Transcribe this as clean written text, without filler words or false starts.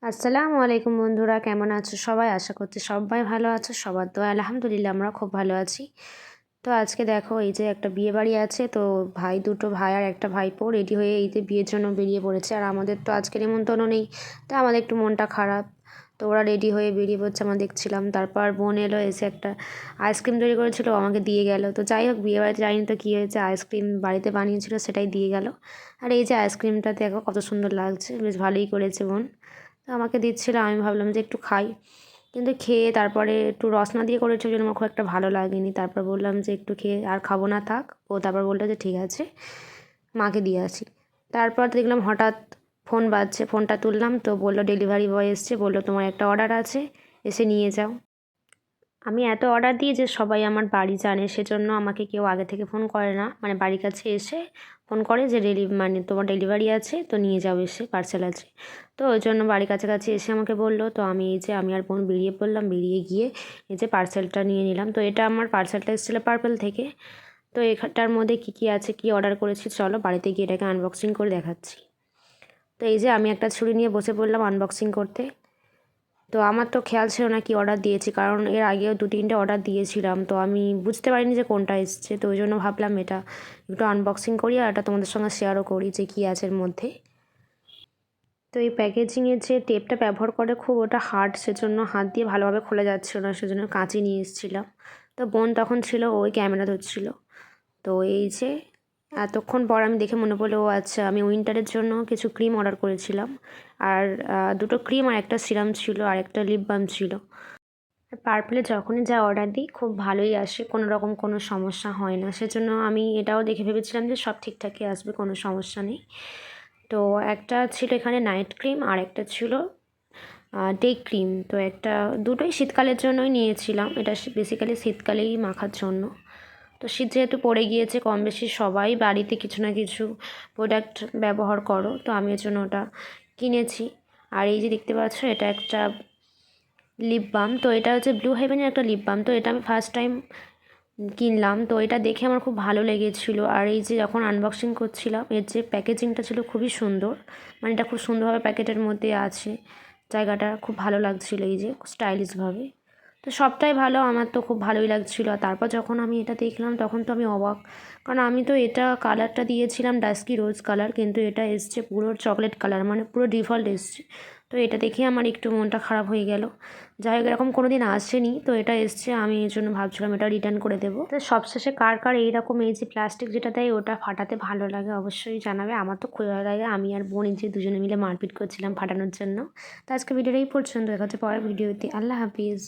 আসসালামু আলাইকুম বন্ধুরা, কেমন আছো সবাই? আশা করছি সবাই ভালো আছো। সবার দোয়া আলহামদুলিল্লাহ আমরা খুব ভালো আছি। তো আজকে দেখো এই যে একটা বিয়ে বাড়ি আছে, তো দুটো ভাই আর একটা ভাইপো রেডি হয়ে এই যে বিয়ের জন্য বেরিয়ে পড়েছে। আর আমাদের তো আজকে নিমন্ত্রণ নেই, তো আমাদের একটু মনটা খারাপ। তো ওরা রেডি হয়ে বেরিয়ে পড়ছে, আমরা দেখছিলাম। তারপর বোন এলো, এসে একটা আইসক্রিম তৈরি করেছিল, আমাকে দিয়ে গেল। তো যাই হোক, বিয়ে বাড়িতে যাইনি তো কী হয়েছে, আইসক্রিম বাড়িতে বানিয়েছিল সেটাই দিয়ে গেল। আর এই যে আইসক্রিমটা দেখো কত সুন্দর লাগছে, বেশ ভালোই করেছে বোন। তো আমাকে দিচ্ছিল, আমি ভাবলাম যে একটু খাই, কিন্তু খেয়ে তারপরে একটু রসনা দিয়ে করেছে, ওই জন্য আমার খুব একটা ভালো লাগেনি। তারপর বললাম যে একটু খেয়ে আর খাবো না, থাক। ও তারপর বললো যে ঠিক আছে, মাকে দিয়ে আসি। তারপর দেখলাম হঠাৎ ফোন বাজছে, ফোনটা তুললাম, তো বললো ডেলিভারি বয় এসছে, বললো তোমার একটা অর্ডার আছে, এসে নিয়ে যাও। আমি এত অর্ডার দিই যে সবাই আমার বাড়ি জানে, সেজন্য আমাকে কেউ আগে থেকে ফোন করে না, মানে বাড়ির কাছে এসে ফোন করে যে মানে তোমার ডেলিভারি আছে, তো নিয়ে যাও, এসে পার্সেল আছে। তো ওই জন্য বাড়ির কাছাকাছি এসে আমাকে বললো। তো আমি এই যে আমি আর বোন বেরিয়ে পড়লাম, বেরিয়ে গিয়ে এই যে পার্সেলটা নিয়ে নিলাম। তো এটা আমার পার্সেলটা এসেছিলো পার্পেল থেকে। তো এখানটার মধ্যে কী কী আছে, কী অর্ডার করেছি, চলো বাড়িতে গিয়ে এটাকে আনবক্সিং করে দেখাচ্ছি। তো এই যে আমি একটা ছুরি নিয়ে বসে পড়লাম আনবক্সিং করতে। তো আমার তো খেয়াল ছিল না কি অর্ডার দিয়েছি, কারণ এর আগেও 2-3টে অর্ডার দিয়েছিলাম, তো আমি বুঝতে পারিনি যে কোনটা এসছে। তো ওই জন্য ভাবলাম এটা একটু আনবক্সিং করি আর এটা তোমাদের সঙ্গে শেয়ারও করি যে কী আছে এর মধ্যে। তো এই প্যাকেজিংয়ের যে টেপটা ব্যবহার করে খুব ওটা হার্ড, সেজন্য হাত দিয়ে ভালোভাবে খোলা যাচ্ছিল না, সেজন্য কাঁচি নিয়ে এসেছিলাম। তো বোন তখন ছিল, ওই ক্যামেরা ধরছিল। তো এই যে এতক্ষণ পর আমি দেখে মনে পড়লো, ও আচ্ছা, আমি উইন্টারের জন্য কিছু ক্রিম অর্ডার করেছিলাম। আর দুটো ক্রিম আর একটা সিরাম ছিল আর একটা লিপ বাম ছিল। পার্পলে যখনই যা অর্ডার দিই খুব ভালোই আসে, কোনো রকম কোনো সমস্যা হয় না, সেজন্য আমি এটাও দেখে ভেবেছিলাম যে সব ঠিকঠাকই আসবে, কোনো সমস্যা নেই। তো একটা ছিল এখানে নাইট ক্রিম আর একটা ছিল ডে ক্রিম। তো দুটোই শীতকালের জন্যই নিয়েছিলাম, এটা বেসিক্যালি শীতকালেই মাখার জন্য। তো শীত যেহেতু পড়ে গিয়েছে, কম বেশি সবাই বাড়িতে কিছু না কিছু প্রোডাক্ট ব্যবহার করো, তো আমি এর জন্য ওটা কিনেছি। আর এই যে দেখতে পাচ্ছ, এটা একটা লিপ বাম। তো এটা হচ্ছে ব্লু হেভেনের একটা লিপ বাম। তো এটা আমি ফার্স্ট টাইম কিনলাম, তো এটা দেখে আমার খুব ভালো লেগেছিলো। আর এই যে যখন আনবক্সিং করছিলাম, এর যে প্যাকেজিংটা ছিল খুবই সুন্দর, মানে এটা খুব সুন্দরভাবে প্যাকেটের মধ্যে আছে, জায়গাটা খুব ভালো লাগছিলো, এই যে স্টাইলিশভাবে। তো সবটাই ভালো, আমার তো খুব ভালোই লাগছিলো। আর তারপর যখন আমি এটা দেখলাম তখন তো আমি অবাক, কারণ আমি তো এটা কালারটা দিয়েছিলাম ডাস্কি রোজ কালার, কিন্তু এটা এসছে পুরো চকলেট কালার, মানে পুরো ডিফল্ট এসছে। তো এটা দেখে আমার একটু মনটা খারাপ হয়ে গেল। যাই হোক, এরকম কোনো দিন আসেনি, তো এটা এসছে, আমি এই জন্য ভাবছিলাম এটা রিটার্ন করে দেবো। তো সবশেষে কার কার এইরকম এই যে প্লাস্টিক যেটা দেয় ওটা ফাটাতে ভালো লাগে অবশ্যই জানাবে। আমার তো খুব ভালো লাগে। আমি আর বোন এই যে দুজনে মিলে মারপিট করছিলাম ফাটানোর জন্য। তো আজকে ভিডিওটা এই পর্যন্ত, দেখা হচ্ছে পরের ভিডিওতে। আল্লাহ হাফিজ।